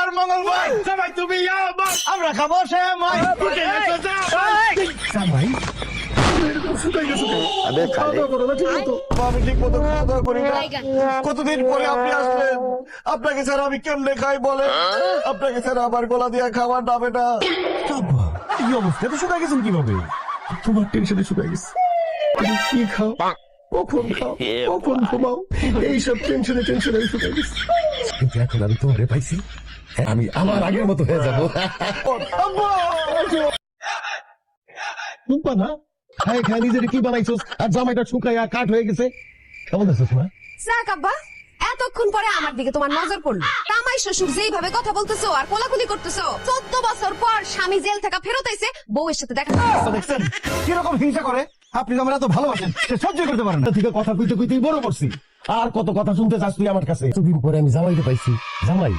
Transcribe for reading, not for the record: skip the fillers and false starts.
আর মঙ্গলবার জামাই তুমি আমার আমরা খাবো সে মাই জামাই আবে খালি আমি ঠিক মতো খাওয়া দাওয়া করি না কতদিন পরে আপনি আসলেন আপনাকে ছাড়া আমি কেমনে খাই বলে আপনাকে ছাড়া আমার গলা দিয়া খাবার নামে না এই অবস্থা তো শুকাই গেছেন কিভাবে? তোমার টেনশনে শুকাই গেছে তুমি কি খাও কখন খাও কখন ঘুমাও এইসব টেনশনে শুকাই গেছে কিন্তু এখন আমি তোমারে পাইছি, আমি আমার আগের মতো হয়ে যাবো। টুম্পা না খায় খায় নিজের কি বানাইছস আর জামাইটা শুকাইয়া কাঠ হয়ে গেছে। কেমন আছিস মা? যাক আব্বা, এতক্ষণ পরে আমার দিকে তোমার নজর পড়লো। জামাই শ্বশুর যেইভাবে কথা বলতেছো আর কোলাকুলি করতেছো, 14 বছর পর স্বামী জেল থেকে ফেরত আইছে, বউয়ের সাথে দেখা দেখছেন কিরকম হিংসা করে আপনি তো আমার এত ভালোবাসেন সে সহ্য করতে পারেন না ঠিক কথা কইতে কইতেই বড় করছি। আর কত কথা শুনতে চাস তুই আমার কাছে? এতদিন পরে আমি জামাইকে পাইছি। জামাই